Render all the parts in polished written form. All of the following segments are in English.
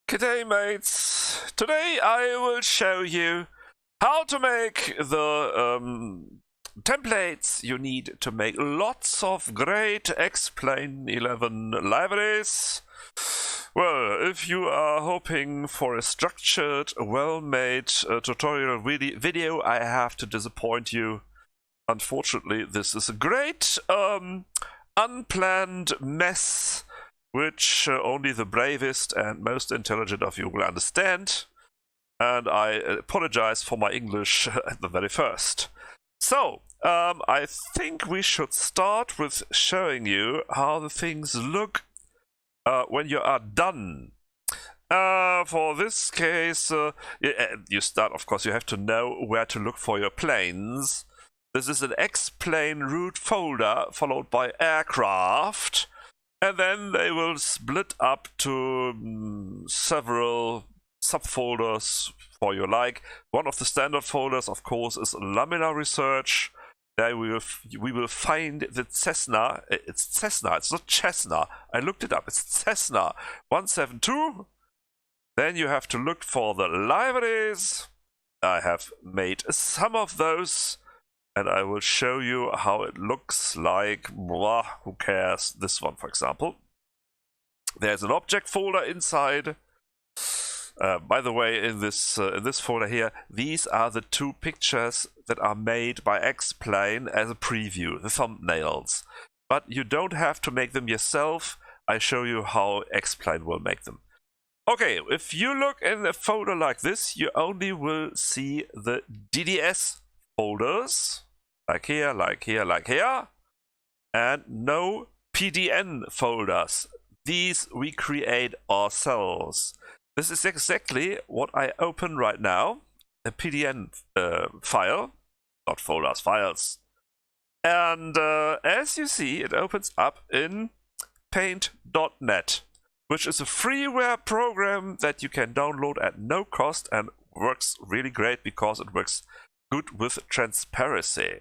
G'day mates! Today I will show you how to make the templates you need to make lots of great Explain 11 libraries. Well, if you are hoping for a structured, well-made tutorial video, I have to disappoint you. Unfortunately, this is a great unplanned mess which only the bravest and most intelligent of you will understand. And I apologize for my English at the very first. So, I think we should start with showing you how the things look when you are done. For this case, you start, of course, you have to know where to look for your planes. This is an Explain root folder followed by aircraft. And then they will split up to several subfolders for your like. One of the standard folders, of course, is laminar research. There we will find the Cessna. It's Cessna, it's not Cessna. I looked it up, it's Cessna 172. Then you have to look for the libraries. I have made some of those. And I will show you how it looks like. Blah, who cares? This one, for example. There's an object folder inside. By the way, in this folder here, these are the two pictures that are made by Explain as a preview, the thumbnails. But you don't have to make them yourself. I show you how Explain will make them. Okay, if you look in a folder like this, you only will see the DDS folders. Like here, like here, like here, and no PDN folders. These we create ourselves. This is exactly what I open right now, a PDN file, not folders, files. And as you see, it opens up in paint.net, which is a freeware program that you can download at no cost and works really great because it works good with transparency.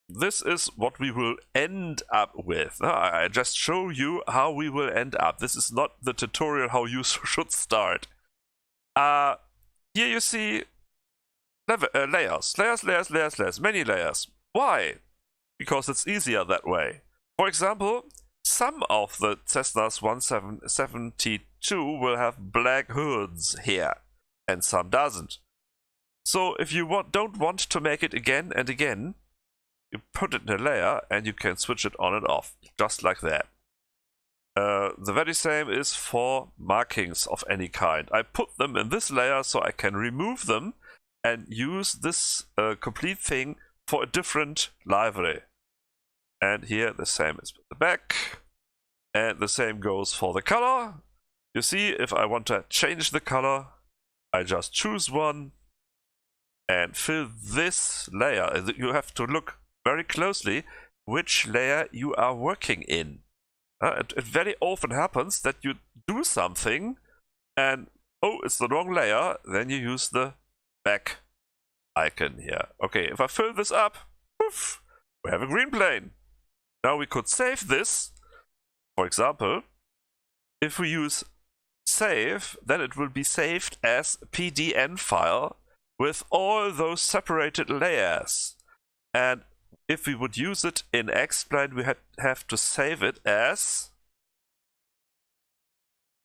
This is what we will end up with. I just show you how we will end up. This is not the tutorial how you should start. Here you see layers, many layers. Why? Because it's easier that way. For example, some of the Cessnas 172 will have black hoods here, and some doesn't. So if you don't want to make it again and again, you put it in a layer and you can switch it on and off, just like that. The very same is for markings of any kind. I put them in this layer so I can remove them and use this complete thing for a different library. And here the same is with the back. And the same goes for the color. You see, if I want to change the color, I just choose one and fill this layer. You have to look very closely which layer you are working in. It very often happens that you do something and, oh, it's the wrong layer, then you use the back icon here. Okay, if I fill this up, poof, we have a green plane. Now we could save this. For example, if we use save, then it will be saved as a PDN file with all those separated layers. And if we would use it in Explain, we have to save it as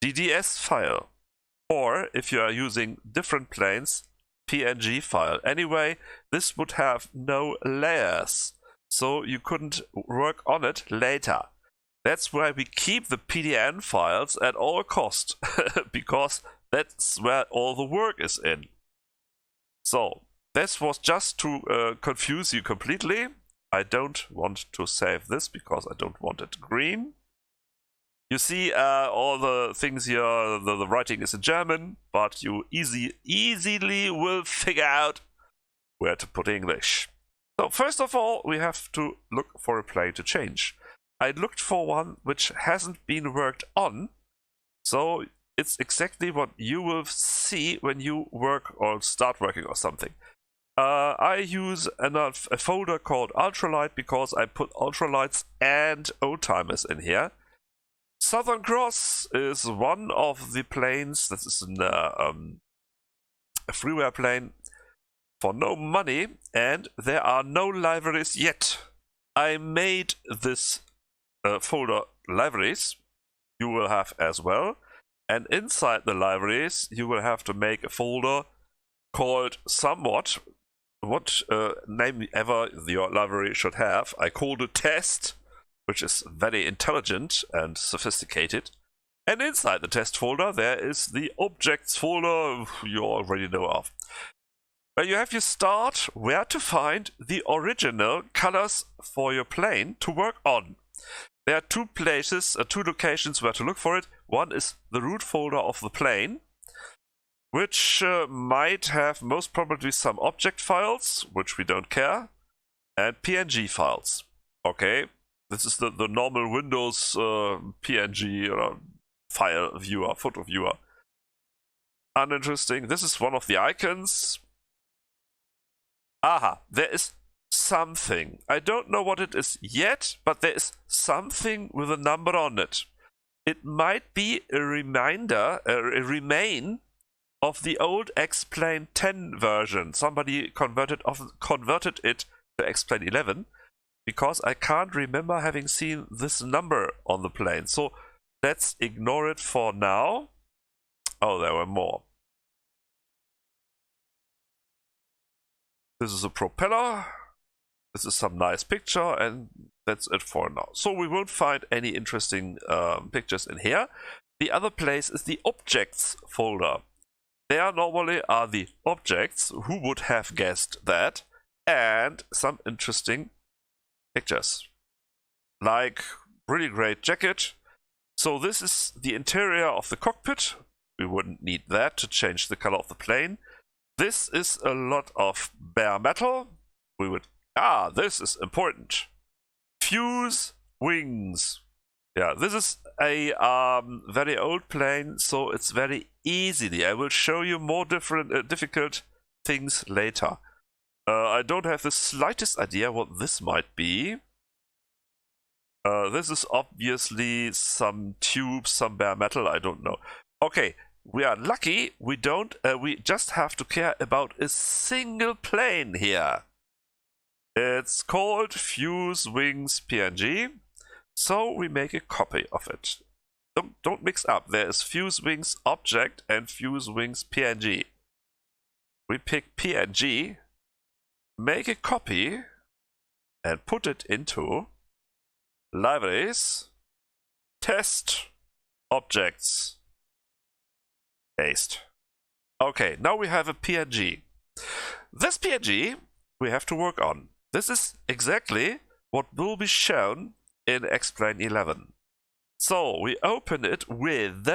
DDS file. Or if you are using different planes, PNG file. Anyway, this would have no layers, so you couldn't work on it later. That's why we keep the PDN files at all cost, because that's where all the work is in. So, this was just to confuse you completely. I don't want to save this because I don't want it green. You see all the things here, the writing is in German, but you easily will figure out where to put English. So first of all, we have to look for a plane to change. I looked for one which hasn't been worked on, so it's exactly what you will see when you work or start working or something. I use a folder called ultralight because I put ultralights and old timers in here. Southern Cross is one of the planes that is a freeware plane for no money, and there are no libraries yet. I made this folder libraries. You will have as well, and inside the libraries you will have to make a folder called somewhat what name ever your library should have. I called it test, which is very intelligent and sophisticated. And inside the test folder there is the objects folder you already know of, where you have your start, where to find the original colors for your plane to work on. There are two places, two locations where to look for it. One is the root folder of the plane, which might have most probably some object files, which we don't care, and PNG files. Okay, this is the normal Windows PNG file viewer, photo viewer. Uninteresting. This is one of the icons. Aha, there is something. I don't know what it is yet, but there is something with a number on it. It might be a reminder, a remain of the old X-Plane 10 version. Somebody converted it to X-Plane 11, because I can't remember having seen this number on the plane. So let's ignore it for now. Oh, there were more. This is a propeller. This is some nice picture, and that's it for now. So we won't find any interesting pictures in here. The other place is the objects folder. There normally are the objects. Who would have guessed that? And some interesting pictures, like really great jacket. So this is the interior of the cockpit. We wouldn't need that to change the color of the plane. This is a lot of bare metal. We would, this is important. Fuse wings. Yeah, this is a very old plane, so it's very easy. I will show you more difficult things later. I don't have the slightest idea what this might be. This is obviously some tubes, some bare metal, I don't know. Okay, we are lucky. We just have to care about a single plane here. It's called Fuse Wings PNG. So we make a copy of it. Don't mix up. There is Fuse Wings Object and Fuse Wings PNG. We pick PNG, make a copy, and put it into libraries, test, objects, paste. Okay, now we have a PNG. This PNG we have to work on. This is exactly what will be shown in X-Plane 11. So we open it with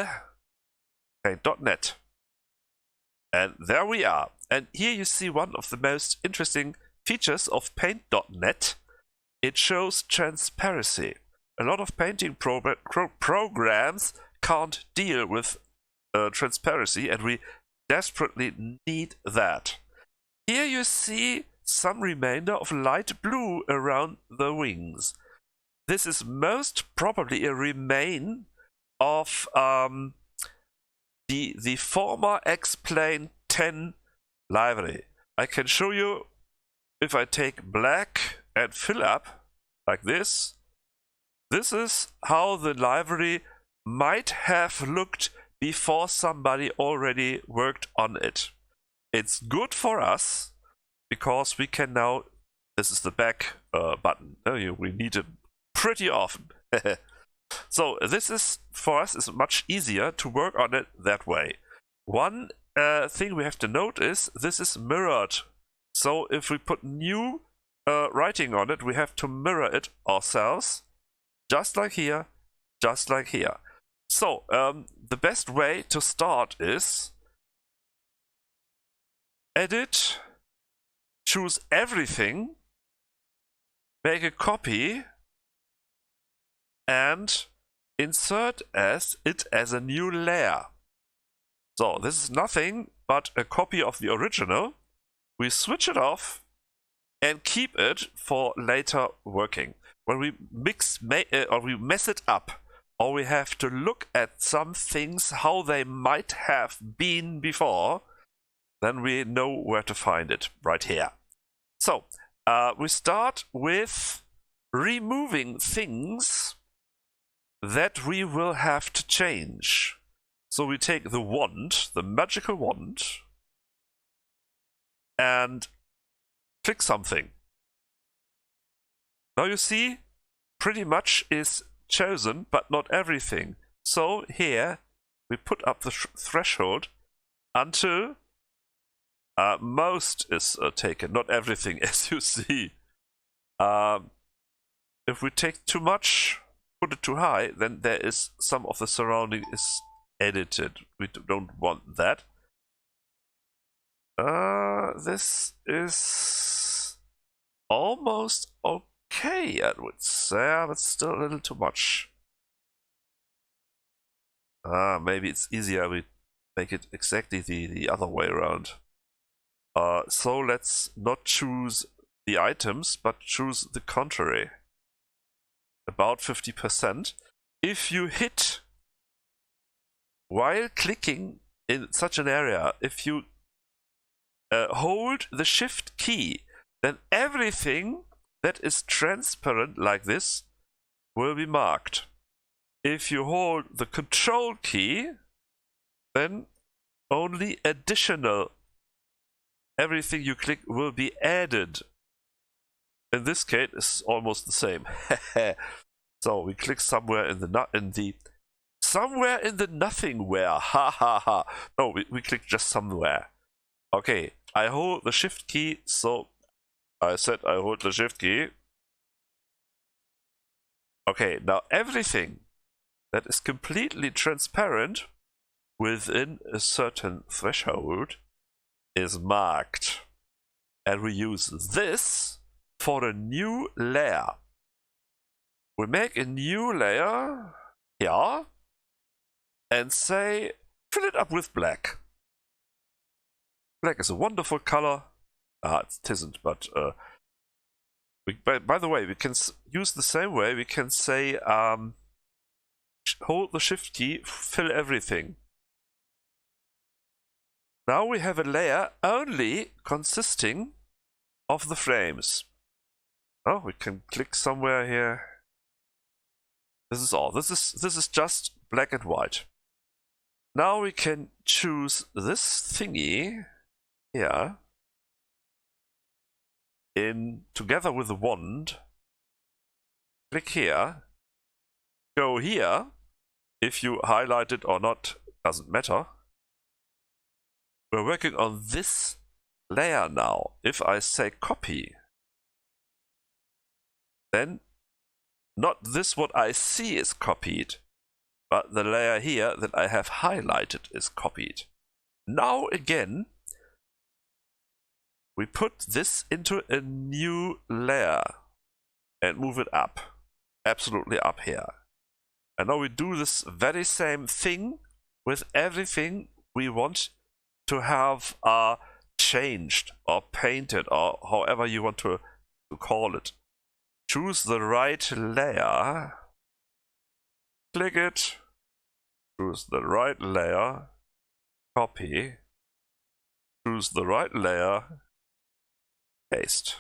paint.net. And there we are. And here you see one of the most interesting features of paint.net. It shows transparency. A lot of painting programs can't deal with transparency, and we desperately need that. Here you see some remainder of light blue around the wings. This is most probably a remain of the former X-Plane 10 library. I can show you if I take black and fill up like this. This is how the library might have looked before somebody already worked on it. It's good for us because we can now, this is the back button, we need it pretty often. So this is, for us, is much easier to work on it that way. One thing we have to note is this is mirrored. So if we put new writing on it, we have to mirror it ourselves, just like here, just like here. So the best way to start is edit, choose everything, make a copy, and insert it as a new layer. So this is nothing but a copy of the original. We switch it off and keep it for later working. When we mess it up, or we have to look at some things, how they might have been before, then we know where to find it, right here. So, we start with removing things that we will have to change. So we take the wand, the magical wand, and click something. Now you see, pretty much is chosen, but not everything. So here, we put up the threshold until most is taken, not everything, as you see. If we take too much, put it too high, then there is some of the surrounding is edited. We don't want that. This is almost okay, I would say, but still a little too much. Maybe it's easier we make it exactly the other way around. So let's not choose the items, but choose the contrary. About 50%. If you hit while clicking in such an area, if you hold the shift key, then everything that is transparent like this will be marked. If you hold the control key, then only additional, everything you click will be added. In this case, it's almost the same. So we click somewhere in the nothingwhere. Ha ha ha. No, we click just somewhere. Okay, I hold the shift key, so I said I hold the shift key. Okay, now everything that is completely transparent within a certain threshold is marked. And we use this for a new layer. We make a new layer here and say, fill it up with black. Black is a wonderful color. It isn't, but by the way, we can use the same way. We can say, hold the shift key, fill everything. Now we have a layer only consisting of the frames. Oh, we can click somewhere here. This is all. This is just black and white. Now we can choose this thingy here together with the wand. Click here. Go here. If you highlight it or not, doesn't matter. We're working on this layer now. If I say copy, then not this what I see is copied, but the layer here that I have highlighted is copied. Now again, we put this into a new layer and move it up, absolutely up here. And now we do this very same thing with everything we want to have changed or painted or however you want to call it. Choose the right layer, click it, choose the right layer, copy, choose the right layer, paste.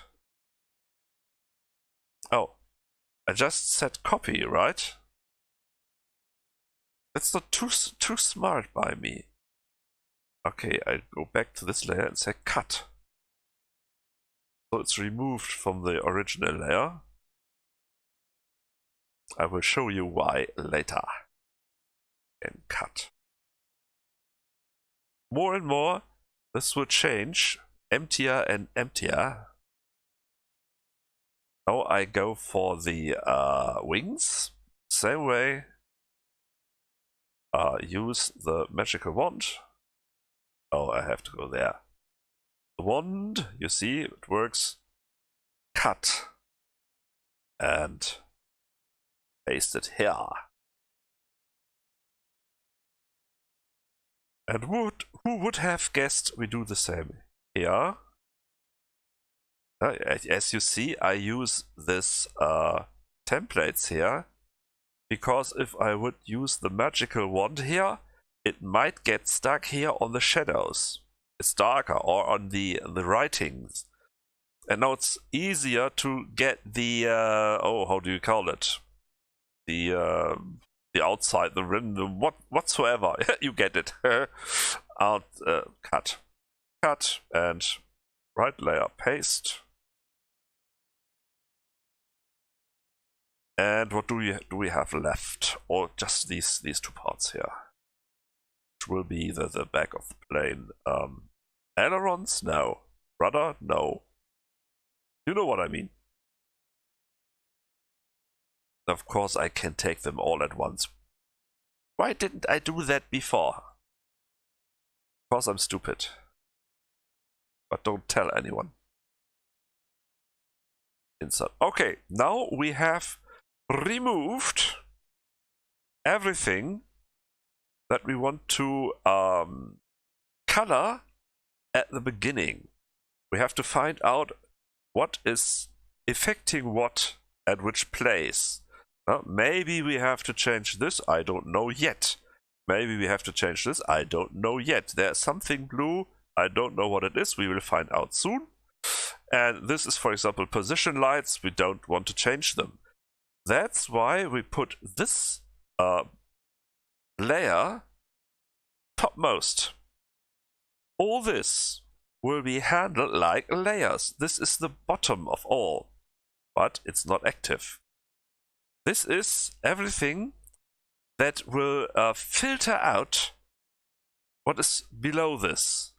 Oh, I just said copy, right? That's not too smart by me. Okay, I go back to this layer and say cut. So it's removed from the original layer. I will show you why later. And cut. More and more, this will change, emptier and emptier. Now I go for the wings. Same way. Use the magical wand. Oh, I have to go there. The wand, you see, it works. Cut. And paste it here. And who would have guessed we do the same here? As you see, I use this templates here because if I would use the magical wand here, it might get stuck here on the shadows. It's darker, or on the writings. And now it's easier to get the how do you call it? The outside, the rim, the whatsoever. You get it. Out, cut, and right layer, paste. And what do we have left? Or just these two parts here, which will be the back of the plane. Ailerons? No. Rudder? No. You know what I mean. Of course, I can take them all at once. Why didn't I do that before? Because I'm stupid. But don't tell anyone. Insert. Okay, now we have removed everything that we want to color at the beginning. We have to find out what is affecting what at which place. Maybe we have to change this, I don't know yet. Maybe we have to change this, I don't know yet. There's something blue, I don't know what it is, we will find out soon. And this is, for example, position lights, we don't want to change them. That's why we put this layer topmost. All this will be handled like layers. This is the bottom of all, but it's not active. This is everything that will filter out what is below this.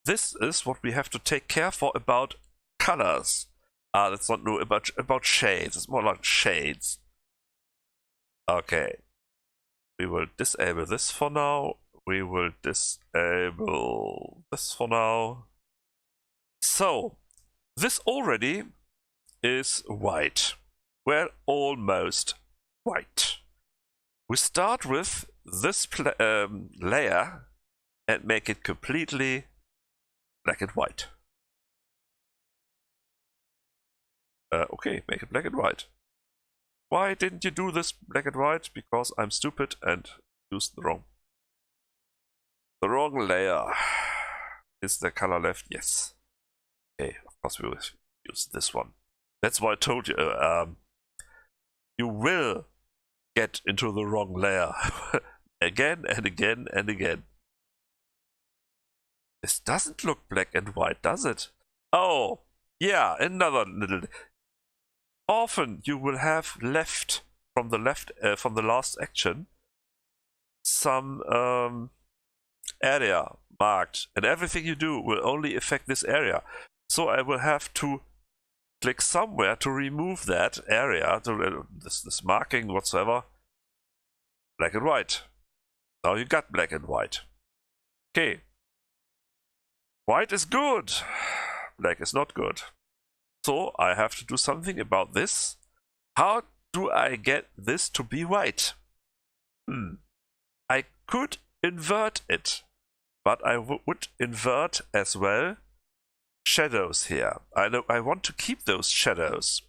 This is what we have to take care for about colors. That's not new, about shades. It's more like shades. Okay. We will disable this for now. We will disable this for now. So, this already is white. Well, almost white. We start with this layer and make it completely black and white. Okay, make it black and white. Why didn't you do this black and white? Because I'm stupid and used the wrong layer. Is there color left? Yes. Okay, of course we will use this one. That's why I told you, you will get into the wrong layer again and again and again. This doesn't look black and white, does it? Oh, yeah, another little. Often you will have left from the last action some area marked, and everything you do will only affect this area. So I will have to click somewhere to remove that area, to this marking whatsoever. Black and white. Now you got black and white. Okay. White is good. Black is not good. So I have to do something about this. How do I get this to be white? I could invert it, but I would invert as well shadows here. I want to keep those shadows.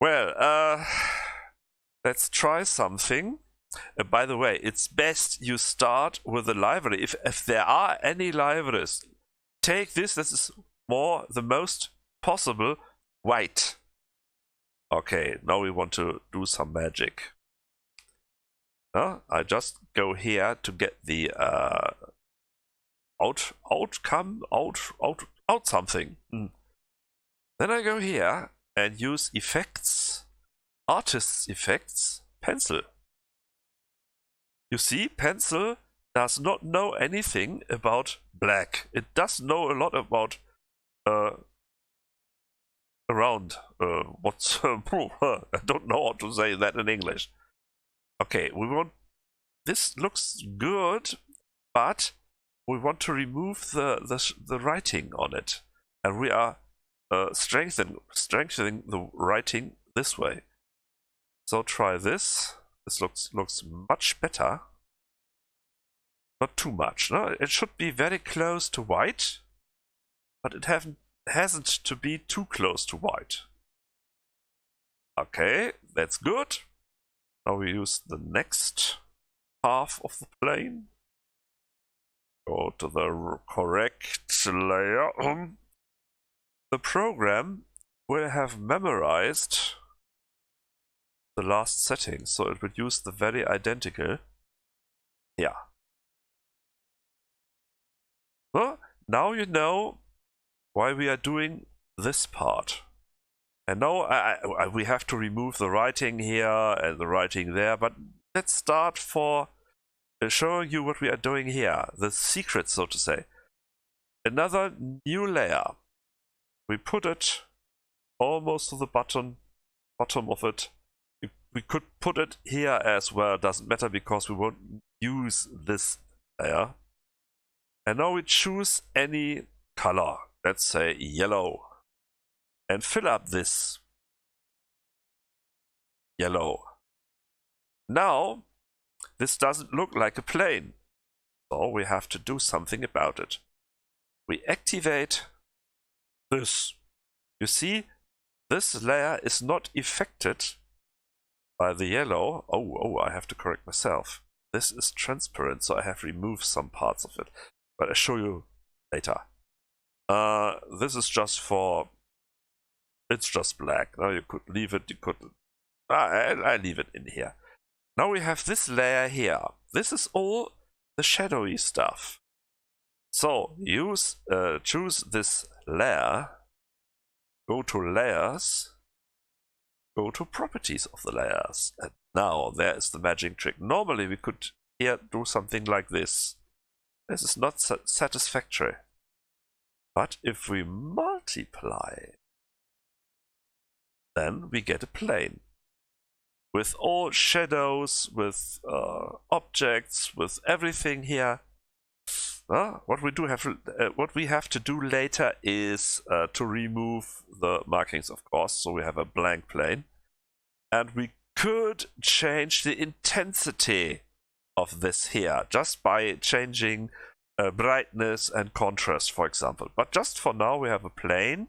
Well, let's try something. By the way, it's best you start with a library. If there are any libraries, take this. This is the most possible white. Okay, now we want to do some magic. I just go here to get the out something. Then I go here and use effects, artist's effects, pencil. You see, pencil does not know anything about black. It does know a lot about around what's I don't know how to say that in English. Okay, this looks good, but we want to remove the writing on it, and we are strengthening the writing this way. So try this. This looks much better. Not too much. No, it should be very close to white, but it hasn't to be too close to white. Okay, that's good. Now we use the next half of the plane. Go to the correct layer. The program will have memorized the last setting, so it would use the very identical. Yeah. Well, now you know why we are doing this part. And now we have to remove the writing here and the writing there, but let's start for showing you what we are doing here, the secret, so to say. Another new layer. We put it almost to the bottom of it. We could put it here as well, doesn't matter because we won't use this layer. And now we choose any color, let's say yellow, and fill up this yellow. Now, this doesn't look like a plane, so we have to do something about it. We activate this. You see, this layer is not affected by the yellow. Oh, I have to correct myself. This is transparent, so I have removed some parts of it, but I'll show you later. This is just for, it's just black. Now you could leave it, you could, I leave it in here. Now we have this layer here. This is all the shadowy stuff. So choose this layer, go to layers, go to properties of the layers, and now there is the magic trick. Normally we could here do something like this. This is not satisfactory. But if we multiply, then we get a plane with all shadows, with objects, with everything here. What we have to do later is to remove the markings, of course. So we have a blank plane, and we could change the intensity of this here just by changing brightness and contrast, for example. But just for now, we have a plane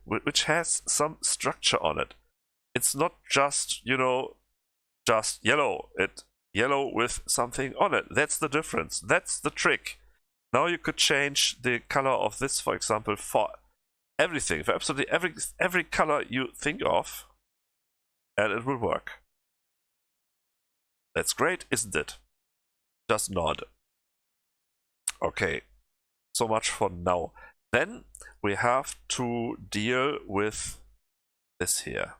which has some structure on it. It's not just, just yellow. It's yellow with something on it. That's the difference. That's the trick. Now you could change the color of this, for example, for everything, for absolutely every color you think of, and it will work. That's great, isn't it? Just nod. Okay, so much for now. Then we have to deal with this here.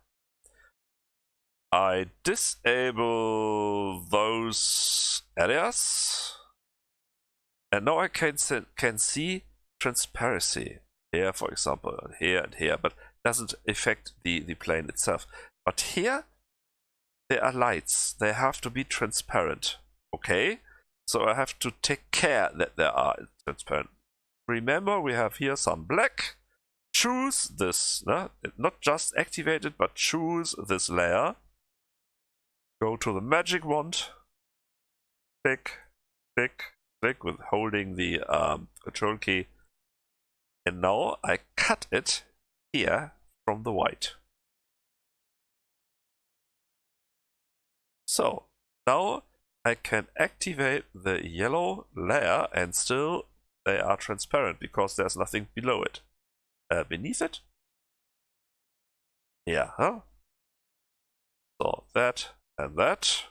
I disable those areas, and now I can see transparency here, for example, and here, but doesn't affect the plane itself. But here there are lights, they have to be transparent. Okay, so I have to take care that they are transparent. Remember, we have here some black. Choose this, not just activate it, but choose this layer. Go to the magic wand, click, click, click with holding the control key, and now I cut it here from the white. So now I can activate the yellow layer, and still they are transparent because there's nothing below it. Beneath it? Yeah, huh? So that and that.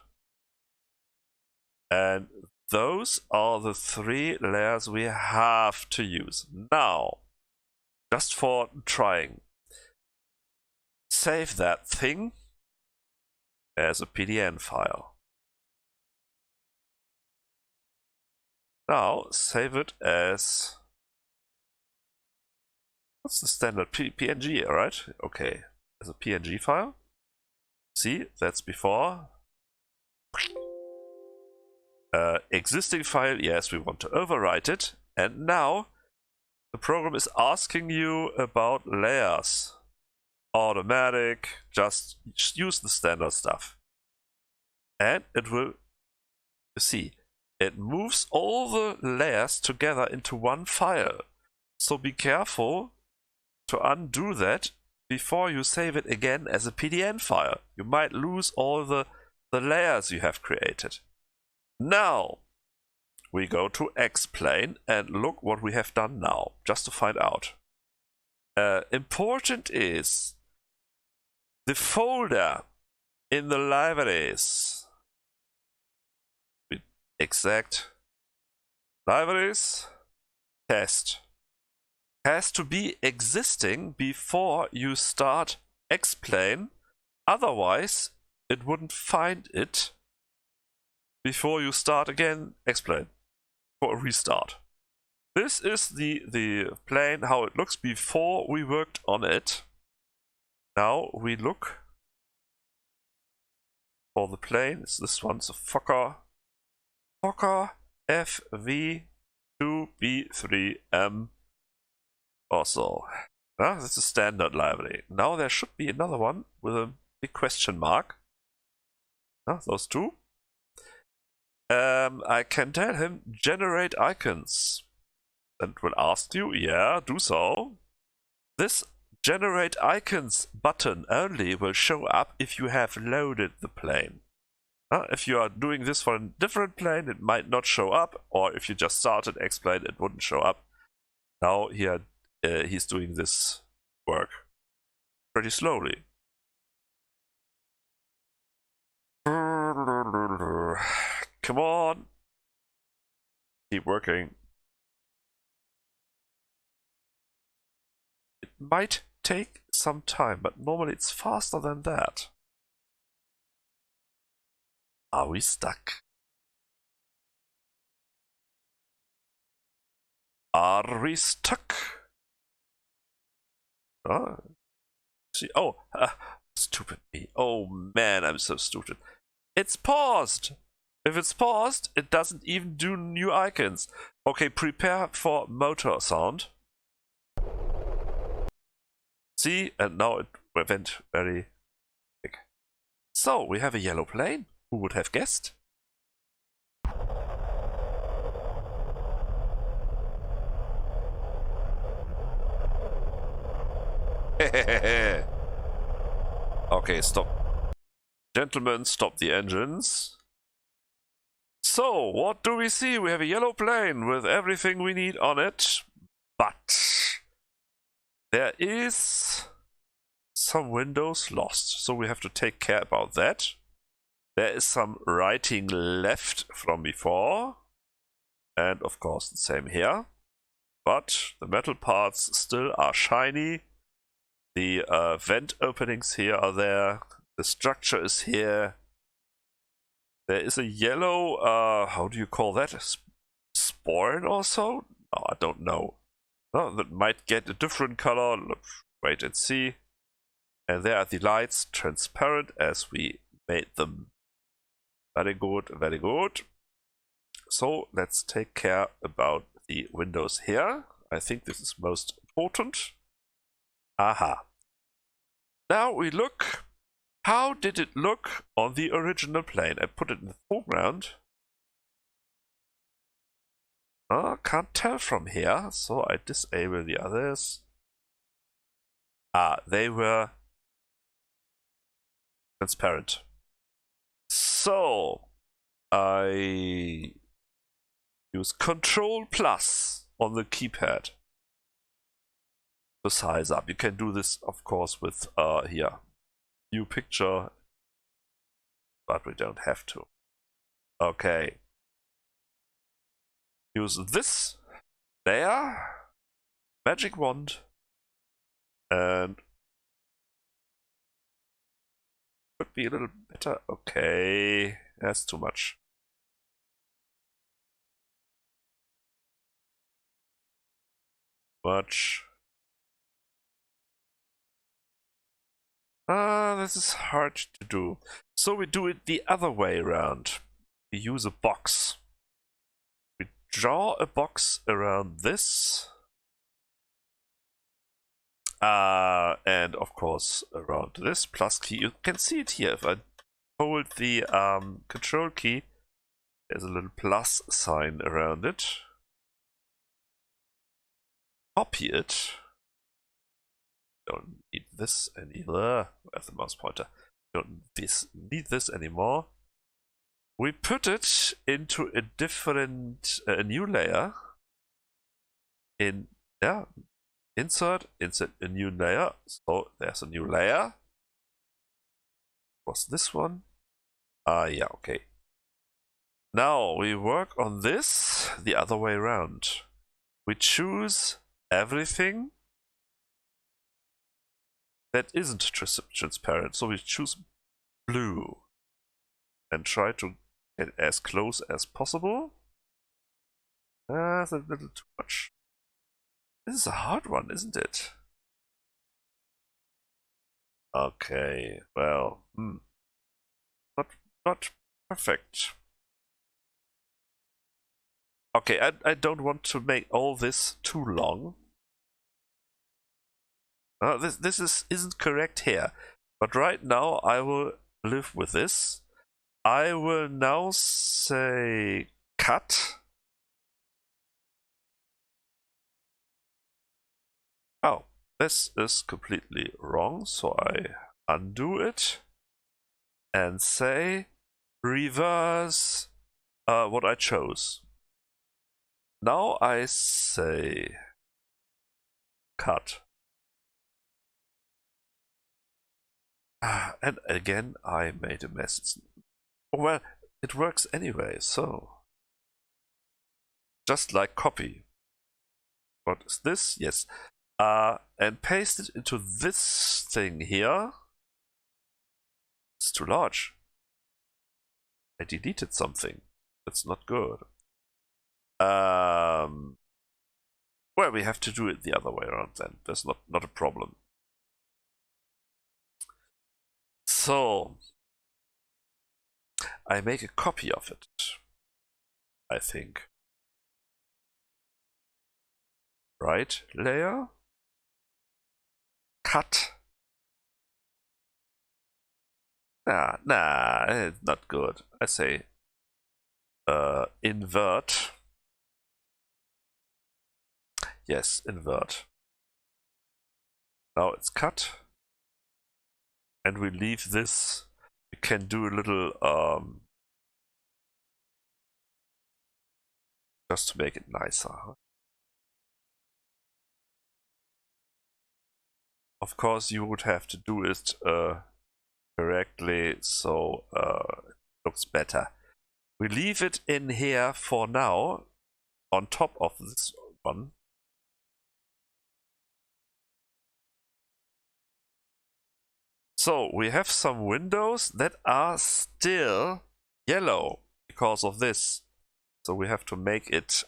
And those are the 3 layers we have to use. Now, just for trying, save that thing as a PDN file. Now save it as, what's the standard? PNG, right? Okay, as a PNG file. See, that's before. Existing file, yes, we want to overwrite it. And now the program is asking you about layers. Automatic, just use the standard stuff. And it will, you see, it moves all the layers together into one file. So be careful to undo that before you save it again as a PDN file. You might lose all the layers you have created. Now, we go to Explain and look what we have done now, just to find out. Important is the folder in the libraries. Exact libraries test has to be existing before you start Explain, otherwise it wouldn't find it before you start again Explain for a restart. This is the plane how it looks before we worked on it. Now we look for the plane. It's this one, so Fokker FV2B3M also. This is standard library. Now there should be another one with a big question mark. Those two. I can tell him generate icons. And will ask you, yeah, do so. This generate icons button only will show up if you have loaded the plane. If you are doing this for a different plane, it might not show up, or if you just started Explain, it wouldn't show up. Now here he's doing this work pretty slowly. Come on, keep working. It might take some time, but normally it's faster than that. Are we stuck? Are we stuck? See, stupid me. Oh man, I'm so stupid. It's paused. If it's paused, it doesn't even do new icons. Okay, prepare for motor sound. See, and now it went very big. So, we have a yellow plane. Who would have guessed? Okay, stop. Gentlemen, stop the engines. So, what do we see? We have a yellow plane with everything we need on it, but there is some windows lost, so we have to take care about that. There is some writing left from before, and of course the same here, but the metal parts still are shiny. The vent openings here are there, the structure is here. There is a yellow, how do you call that? Spoil or so? No, I don't know. No, that might get a different color. Wait and see. And there are the lights, transparent as we made them. Very good, very good. So let's take care about the windows here. I think this is most important. Aha. Now we look. How did it look on the original plane? I put it in the foreground. Can't tell from here, so I disable the others. They were transparent. So I use Control plus on the keypad to size up. You can do this, of course, with here. View picture, but we don't have to. Okay. Use this layer, magic wand, and could be a little better. Okay, that's too much. This is hard to do. So we do it the other way around. We use a box. We draw a box around this. And of course around this plus key. You can see it here. If I hold the control key, there's a little plus sign around it. Copy it. Don't need this anymore. Where's the mouse pointer? Don't need this anymore. We put it into a different, a new layer. Insert a new layer. So there's a new layer. Was this one? Yeah, okay. Now we work on this the other way around. We choose everything that isn't transparent. So we choose blue and try to get as close as possible. That's a little too much. This is a hard one, isn't it? Okay, well, not perfect. Okay, I don't want to make all this too long. This isn't correct here, but right now I will live with this. I will now say cut. Oh, this is completely wrong, so I undo it and say reverse what I chose. Now I say cut. And again I made a mess. Well, it works anyway, so just like copy. What is this? Yes. And paste it into this thing here. It's too large. I deleted something. That's not good. Well, we have to do it the other way around then. That's not a problem. So I make a copy of it, I think. Right layer. Cut. Nah, it's not good. I say invert. Yes, invert. Now it's cut. And we leave this. We can do a little just to make it nicer. Of course, you would have to do it correctly so it looks better. We leave it in here for now on top of this one. So we have some windows that are still yellow because of this. So we have to make it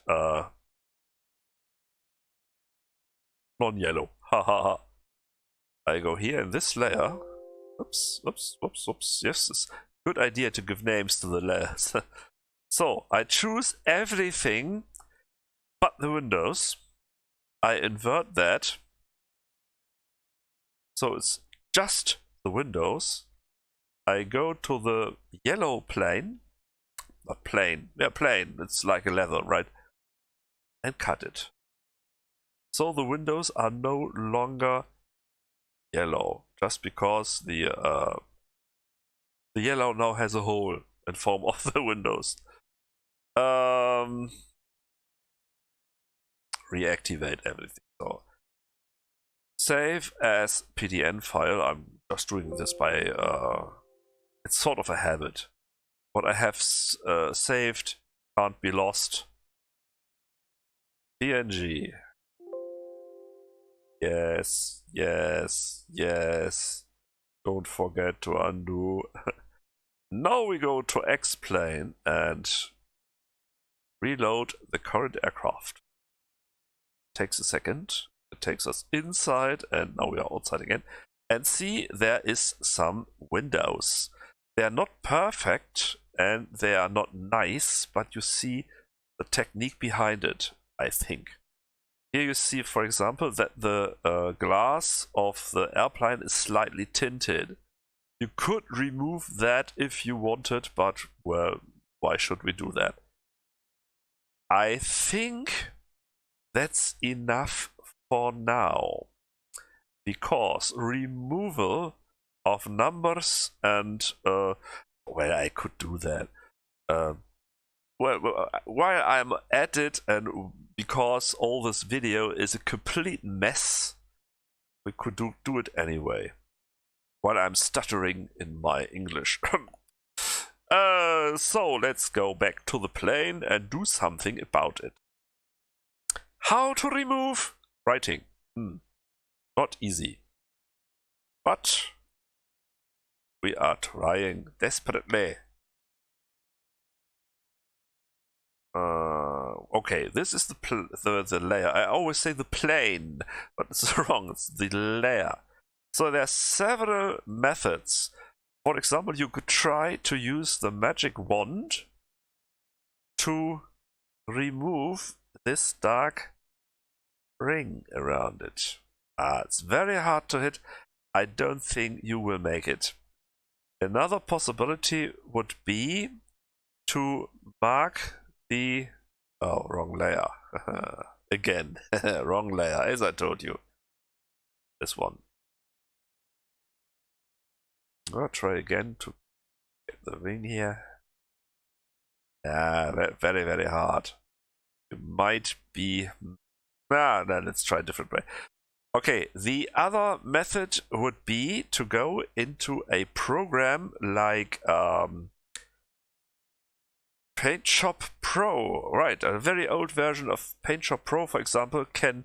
non-yellow. Haha. I go here in this layer. Oops. Yes, it's a good idea to give names to the layers. So I choose everything but the windows. I invert that. So it's just the windows. I go to the yellow plane. Not plane. Yeah, plane. It's like a leather, right? And cut it. So the windows are no longer yellow, just because the yellow now has a hole in form of the windows. Reactivate everything. So save as PDN file. I'm just doing this by it's sort of a habit. What I have saved can't be lost. PNG. Yes. Don't forget to undo. Now we go to X-plane and reload the current aircraft. Takes a second. It takes us inside, and now we are outside again. And see, there is some windows. They are not perfect and they are not nice, but you see the technique behind it, I think. Here you see, for example, that the glass of the airplane is slightly tinted. You could remove that if you wanted, but, well, why should we do that? I think that's enough for now, because removal of numbers and well, I could do that. Well, while I'm at it, and because all this video is a complete mess, we could do it anyway. While I'm stuttering in my English. So let's go back to the plane and do something about it. How to remove writing? Not easy. But we are trying desperately. Okay, this is the layer. I always say the plane, but it's wrong. It's the layer. So there are several methods. For example, you could try to use the magic wand to remove this dark ring around it. It's very hard to hit. I don't think you will make it. Another possibility would be to mark the... Oh, wrong layer. Again, wrong layer, as I told you. This one. I'll try again to get the ring here. Yeah, very, very hard. It might be... no, let's try a different way. Okay, the other method would be to go into a program like PaintShop Pro. Right, a very old version of PaintShop Pro, for example, can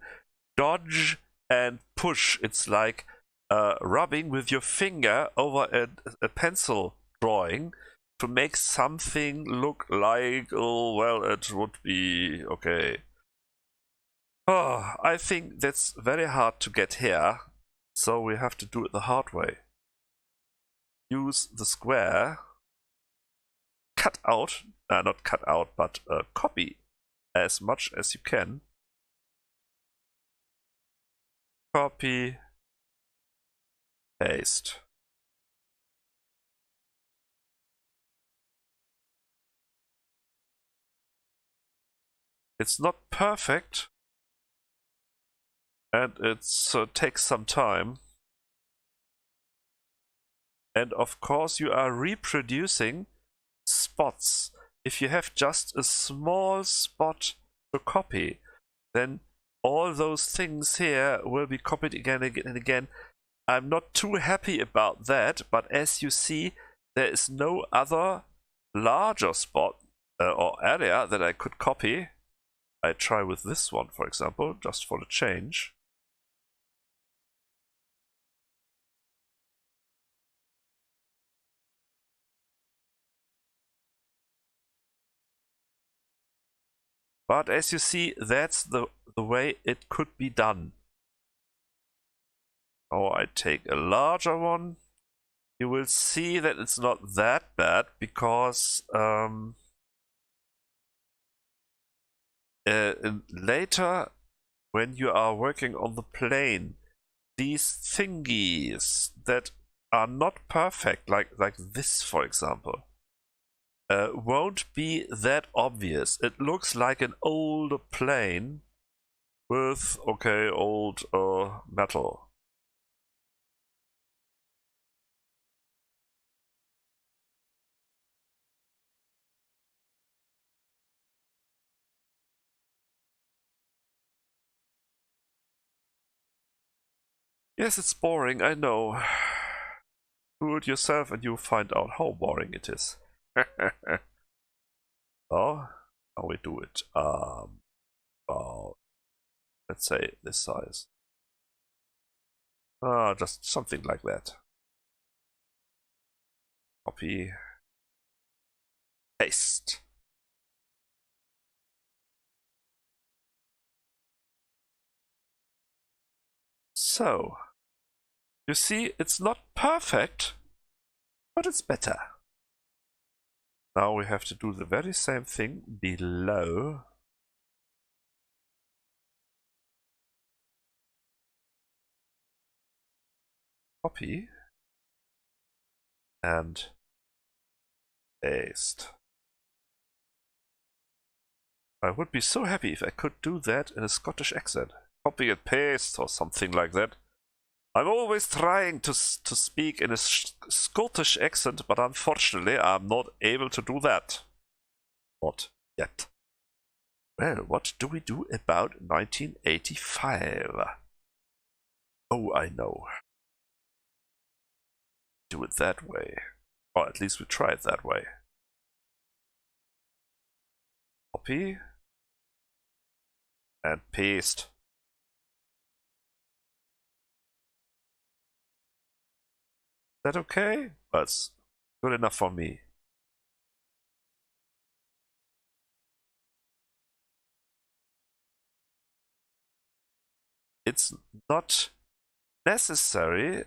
dodge and push. It's like rubbing with your finger over a pencil drawing to make something look like, oh, well, it would be okay. Oh, I think that's very hard to get here, so we have to do it the hard way. Use the square, cut out, not cut out, but copy as much as you can. Copy, paste. It's not perfect, and it takes some time. And of course you are reproducing spots. If you have just a small spot to copy, then all those things here will be copied again and again and again. I'm not too happy about that, but as you see, there is no other larger spot or area that I could copy. I try with this one, for example, just for the change. But as you see, that's the way it could be done. Or I take a larger one. You will see that it's not that bad because later, when you are working on the plane, these thingies that are not perfect, like this, for example, won't be that obvious. It looks like an old plane with, okay, old metal. Yes, it's boring, I know. Do it yourself and you'll find out how boring it is. So, how we do it? About, let's say, this size. Just something like that. Copy. Paste. So, you see, it's not perfect, but it's better. Now we have to do the very same thing below. Copy. And paste. I would be so happy if I could do that in a Scottish accent. Copy and paste or something like that. I'm always trying to speak in a Scottish accent, but unfortunately I'm not able to do that. Not yet. Well, what do we do about 1985? Oh, I know. Do it that way. Or at least we try it that way. Copy. And paste. Is that okay? That's good enough for me. It's not necessary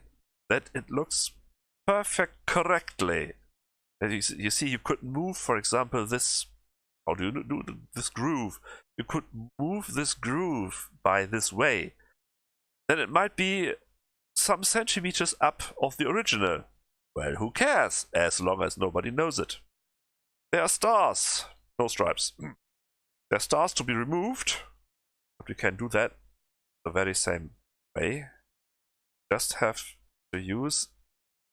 that it looks perfect correctly. And you see, you could move, for example, this. How do you do this groove? You could move this groove by this way. Then it might be some centimeters up of the original. Well, who cares? As long as nobody knows it. There are stars. No stripes. There are stars to be removed. But we can do that the very same way. Just have to use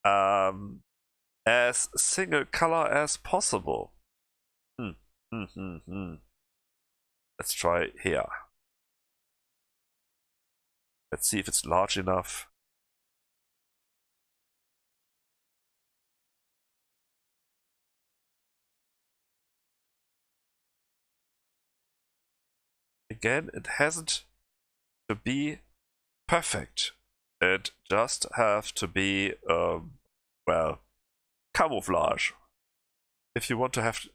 as single color as possible. Let's try here. Let's see if it's large enough. Again, it hasn't to be perfect. It just have to be, well, camouflage. If you want to have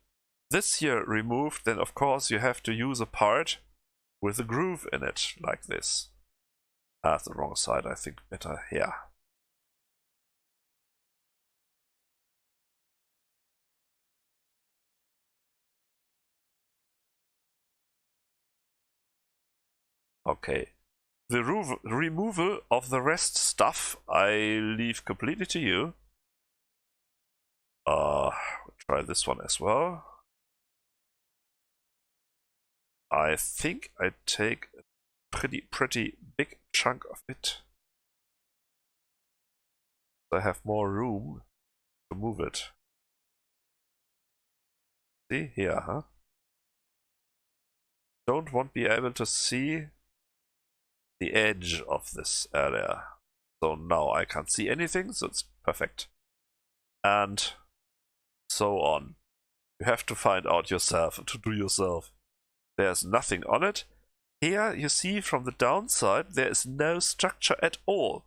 this here removed, then of course you have to use a part with a groove in it, like this. That's the wrong side, I think better here. Okay. The removal of the rest stuff I leave completely to you. We'll try this one as well. I think I take a pretty big chunk of it. I have more room to move it. See here, huh? Don't want to be able to see the edge of this area. So now I can't see anything, so it's perfect. And so on. You have to find out yourself, to do yourself. There's nothing on it. Here you see from the downside there is no structure at all.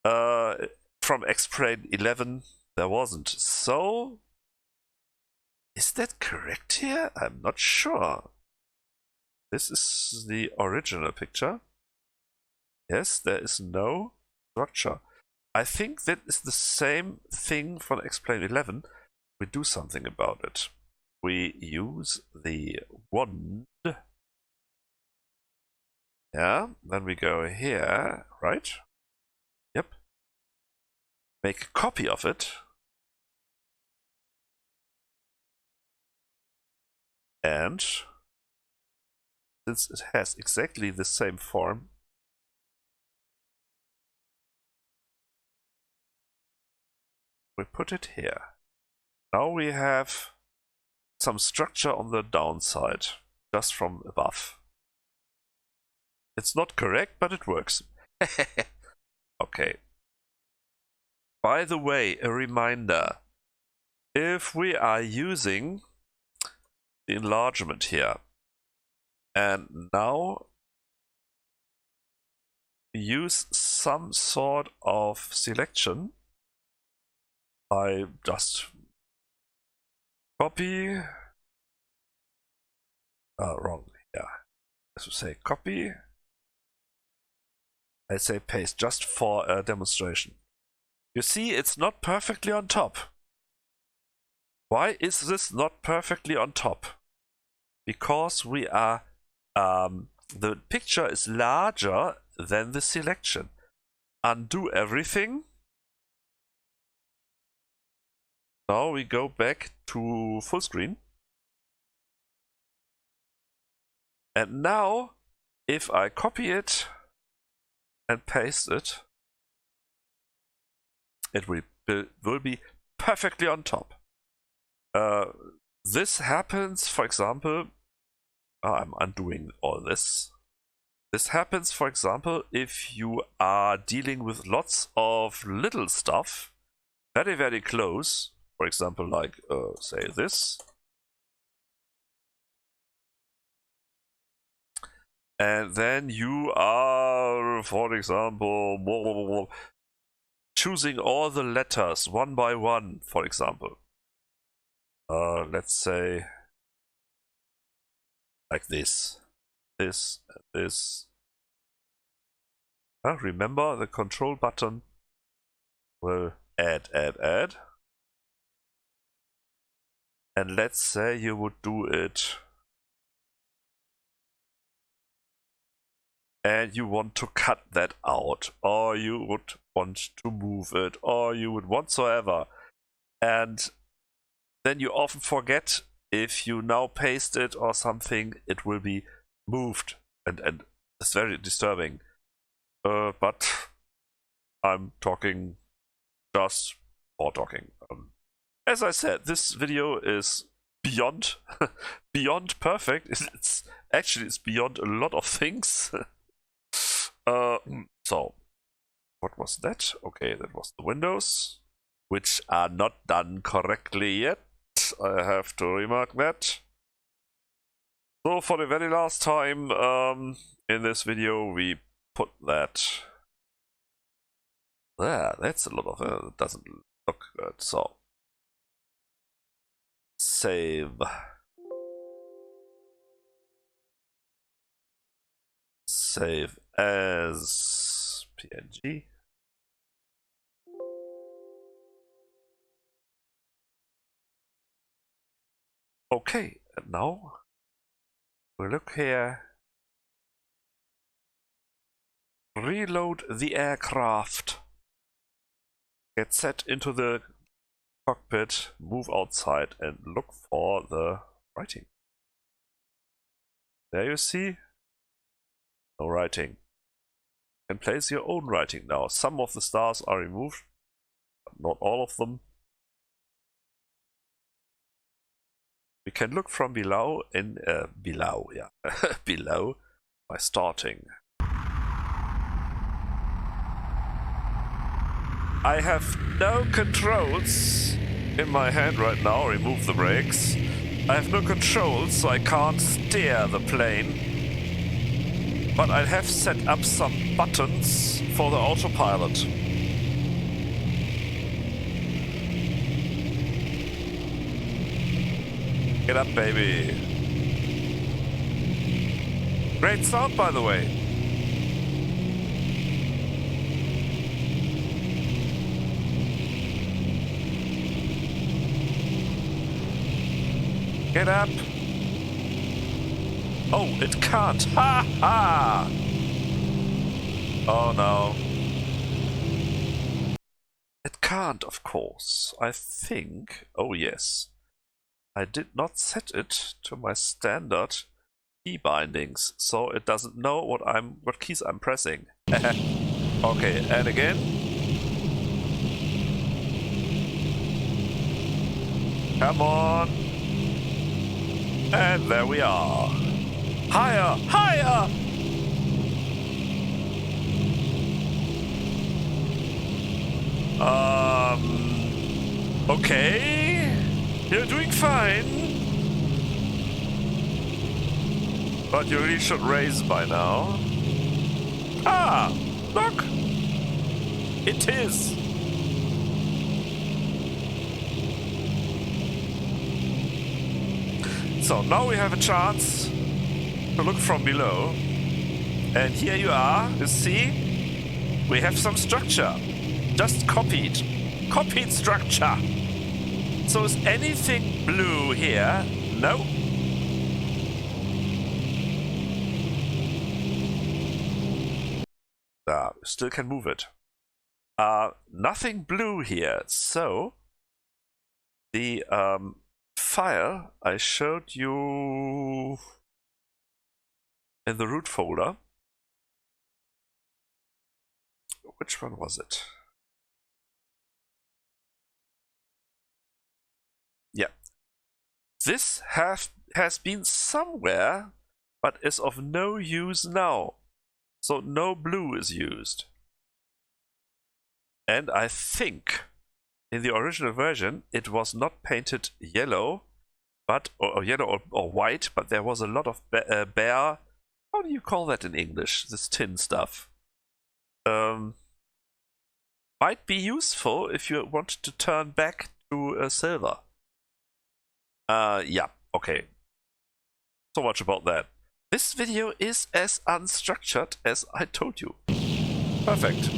From Explain 11 there wasn't. So is that correct here? I'm not sure. This is the original picture. Yes, there is no structure. I think that is the same thing from Explain 11. We do something about it. We use the wand. Yeah, then we go here, right? Yep. Make a copy of it. And since it has exactly the same form, we put it here. Now we have some structure on the downside, just from above. It's not correct, but it works. Okay. By the way, a reminder. If we are using the enlargement here, and now use some sort of selection, I just copy, wrong, yeah, as we say copy, I say paste just for a demonstration. You see it's not perfectly on top. Why is this not perfectly on top? Because we are, the picture is larger than the selection. Undo everything. Now we go back to full screen. And now, if I copy it, and paste it, it will be perfectly on top. This happens, for example, I'm undoing all this. This happens, for example, if you are dealing with lots of little stuff, very, very close. For example, like, say this. And then you are, for example, choosing all the letters one by one, for example. Let's say like this, this, and this. Remember, the control button will add. And let's say you would do it and you want to cut that out, or you would want to move it, or you would whatsoever. And then you often forget, if you now paste it or something, it will be moved, and it's very disturbing. But I'm talking just for talking. As I said, this video is beyond beyond perfect. It's beyond a lot of things. So what was that? Okay, that was the windows, which are not done correctly yet. I have to remark that. So for the very last time in this video, we put that there. That's a lot of it doesn't look good. So save. Save as PNG. Okay, and now we look here. Reload the aircraft. Get set into the cockpit, move outside, and look for the writing. There you see. No writing. You can place your own writing now. Some of the stars are removed, but not all of them. We can look from below below by starting. I have no controls in my hand right now. Remove the brakes. I have no controls, so I can't steer the plane. But I have set up some buttons for the autopilot. Get up, baby. Great sound, by the way. Get up. Oh, it can't. Ha ha! Oh no. It can't, of course. I think. Oh yes. I did not set it to my standard key bindings, so it doesn't know what keys I'm pressing. Okay, and again. Come on. And there we are. Higher! Higher! Okay. You're doing fine. But you really should raise by now. Ah! Look! It is! So now we have a chance to look from below. And here you are, you see? We have some structure. Just copied. Copied structure. So is anything blue here? No. Still can move it. Nothing blue here. So the file I showed you in the root folder which one was it? Yeah. This has been somewhere, but is of no use now. So no blue is used. And I think in the original version it was not painted yellow, but or yellow or white, but there was a lot of bare. How do you call that in English? This tin stuff. Might be useful if you want to turn back to silver. Yeah, okay. So much about that. This video is as unstructured as I told you. Perfect.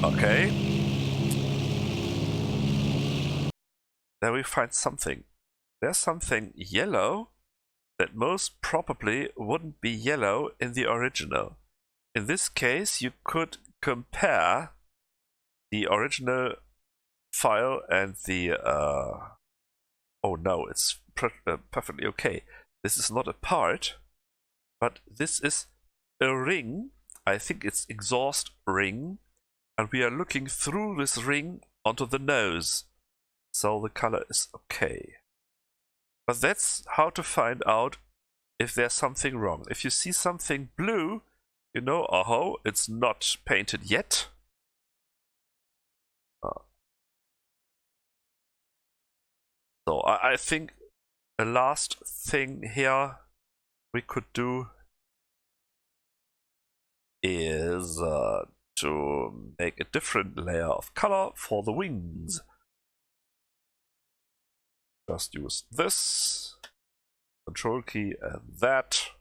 Okay. There we find something. There's something yellow that most probably wouldn't be yellow in the original. In this case, you could compare the original file and the... oh no, it's perfectly okay. This is not a part, but this is a ring. I think it's exhaust ring. And we are looking through this ring onto the nose. So the color is okay. But that's how to find out if there's something wrong. If you see something blue, you know, oh, it's not painted yet. So I think the last thing here we could do is to make a different layer of color for the wings. Just use this, Control key and that.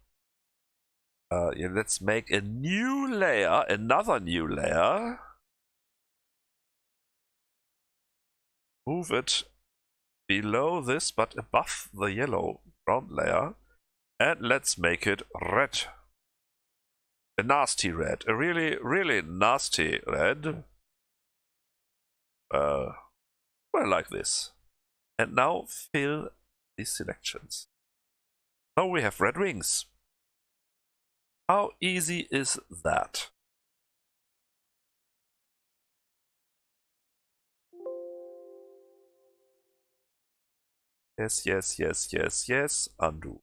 Yeah, let's make a new layer, another new layer. Move it below this, but above the yellow ground layer. And let's make it red. A nasty red, a really, really nasty red. Well, like this. And now fill these selections. Now we have red wings. How easy is that? Yes, yes, yes, yes, yes. Undo.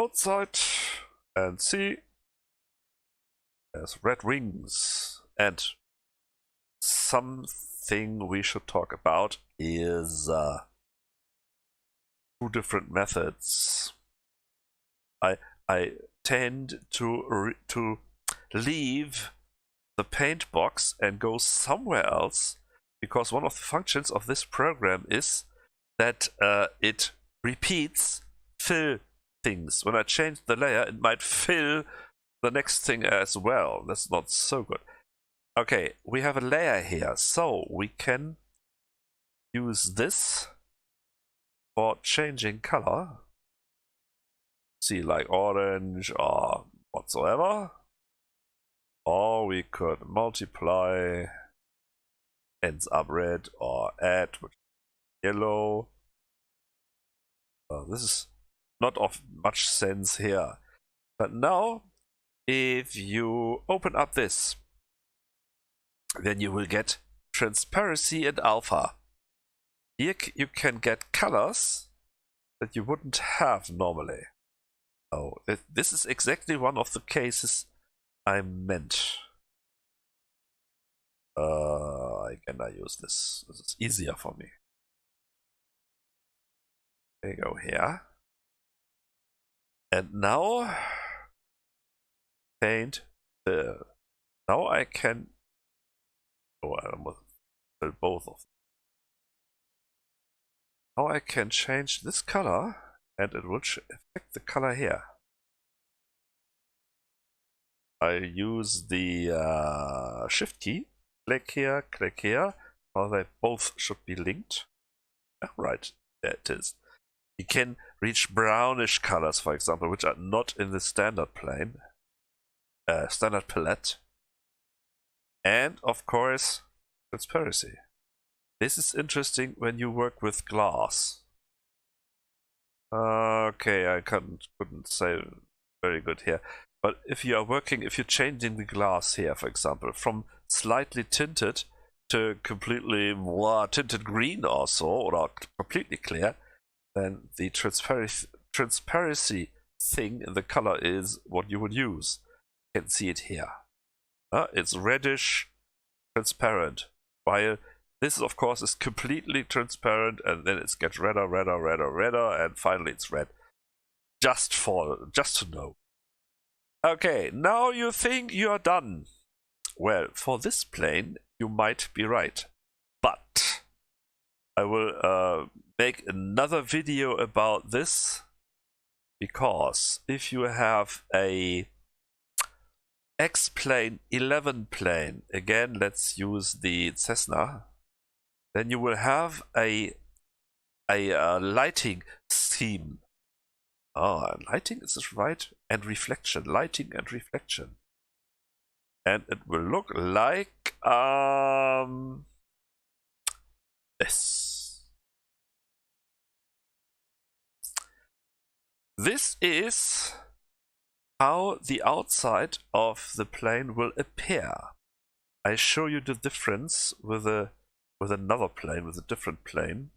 Outside and see. There's red wings. And something we should talk about is two different methods. I tend to leave the paint box and go somewhere else, because one of the functions of this program is that it repeats fill things. When I change the layer, it might fill the next thing as well. That's not so good. Okay, we have a layer here, so we can use this for changing color. See, like orange or whatsoever. Or we could multiply, ends up red, or add, which is yellow. This is not of much sense here. But now, if you open up this, then you will get transparency and alpha. Here you can get colors that you wouldn't have normally. Oh, this is exactly one of the cases I meant. Can I use this? This is easier for me. There you go here. And now paint fill. Now I can. Oh, I almost fill both of them. Now I can change this color, and it will affect the color here. I use the Shift key. Click here, click here. Now they both should be linked. Right, there it is. You can reach brownish colors, for example, which are not in the standard plane. standard palette, and of course transparency. This is interesting when you work with glass. Okay, I couldn't say very good here. But if you're changing the glass here, for example, from slightly tinted to completely tinted green also, or completely clear, then the transparency thing in the color is what you would use. You can see it here. It's reddish transparent, while this of course is completely transparent, and then it gets redder, and finally it's red. Just to know. Okay, now you think you are done. Well, for this plane you might be right, but I will make another video about this, because if you have a X-plane 11 plane, again let's use the Cessna, then you will have a lighting scheme. Lighting, is this right? And reflection, lighting and reflection. And it will look like this. This is how the outside of the plane will appear. I show you the difference with another plane, with a different plane.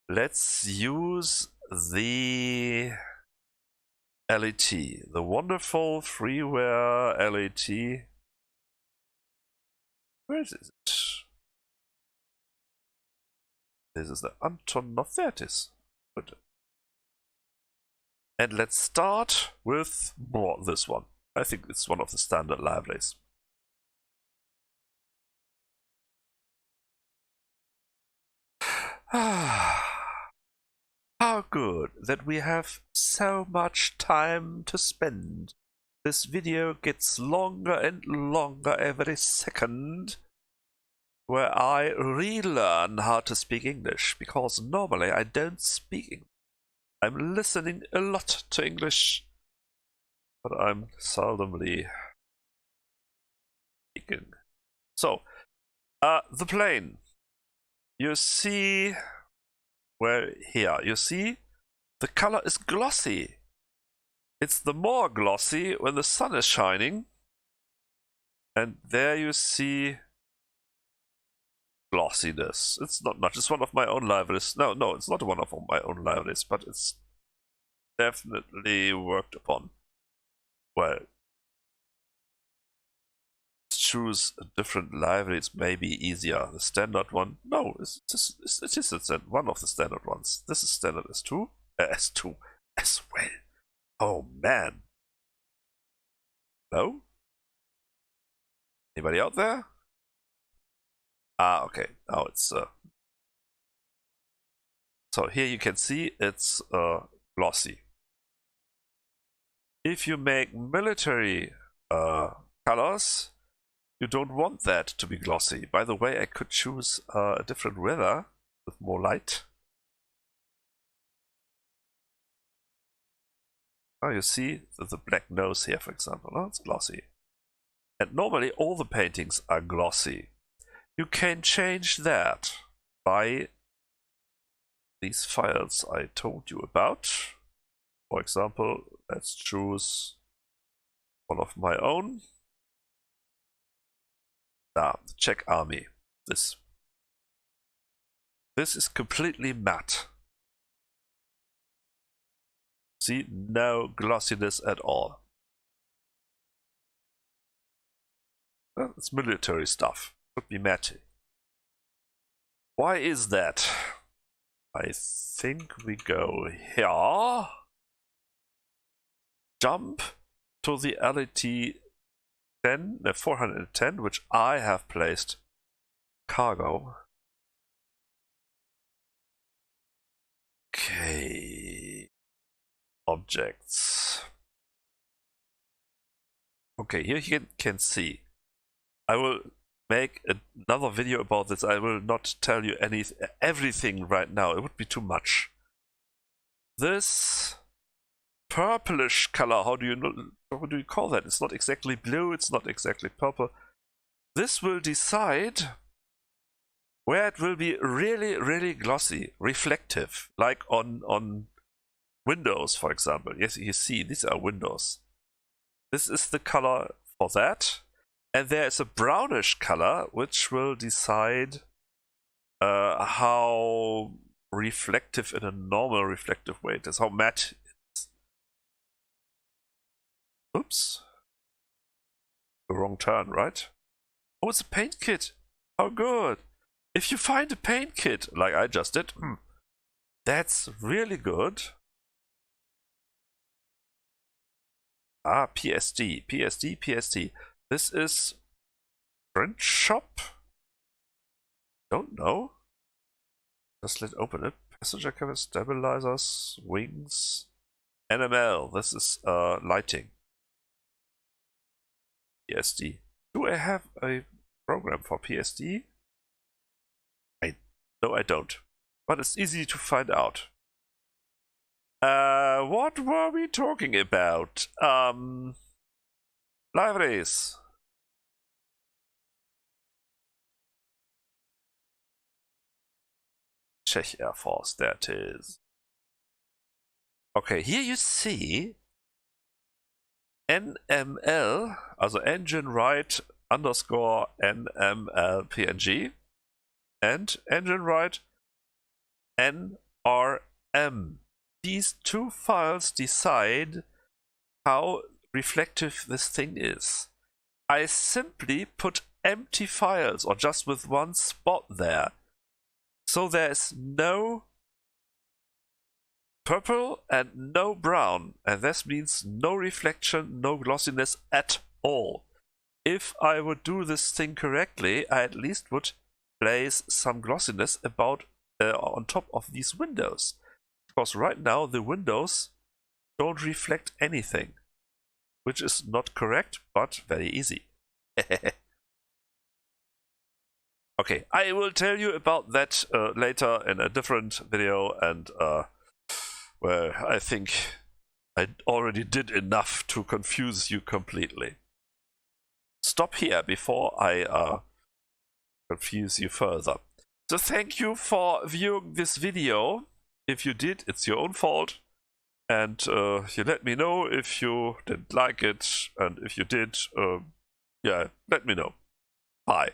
Let's use the LET, the wonderful freeware LET. Where is it? This is the Antonov. There it is. Good. And let's start with this one. I think it's one of the standard liveries. How good that we have so much time to spend. This video gets longer and longer every second, where I relearn how to speak English, because normally I don't speak English. I'm listening a lot to English, but I'm seldomly speaking. So, the plane. You see, here, you see, the color is glossy. It's the more glossy when the sun is shining. And there you see glossiness. It's not much. It's one of my own liveries. No, it's not one of my own liveries, but it's definitely worked upon. Well, choose a different library. It's maybe easier. The standard one. No, it is one of the standard ones. This is standard S2. S2 as well. Oh man. No? Anybody out there? Okay. Now it's so here you can see it's glossy. If you make military colors, you don't want that to be glossy. By the way, I could choose a different weather with more light. Oh, you see the black nose here, for example. Oh, it's glossy. And normally all the paintings are glossy. You can change that by these files I told you about. For example, let's choose one of my own. The Czech Army. This is completely matte. See, no glossiness at all. Well, it's military stuff. Could be matte. Why is that? I think we go here. Jump to the LET 410, which I have placed cargo. Okay. Objects. Okay, here you can see. I will make another video about this. I will not tell you everything right now. It would be too much. This purplish color. How do you call that? It's not exactly blue, it's not exactly purple. This will decide where it will be really, really glossy, reflective, like on windows, for example. Yes, you see, these are windows. This is the color for that. And there is a brownish color, which will decide how reflective in a normal reflective way it is, how matte it is. Oops. The wrong turn, right? Oh, it's a paint kit. How good. If you find a paint kit, like I just did, that's really good. Ah, PSD. This is print shop? Don't know. Just let's open it. Passenger cabin, stabilizers, wings, NML. This is lighting. PSD. Do I have a program for PSD? No, I don't. But it's easy to find out. What were we talking about? Liveries. Czech Air Force, there it is. Okay, here you see NML, also engine right underscore NML PNG, and engine right NRM. These two files decide how reflective this thing is. I simply put empty files, or just with one spot there. So there's no purple and no brown, and this means no reflection, no glossiness at all. If I would do this thing correctly, I at least would place some glossiness about on top of these windows. Because right now the windows don't reflect anything, which is not correct, but very easy. Okay, I will tell you about that later in a different video, and well, I think I already did enough to confuse you completely. Stop here before I confuse you further. So thank you for viewing this video. If you did, it's your own fault. And you let me know if you didn't like it, and if you did, yeah, let me know. Bye.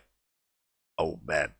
Oh man.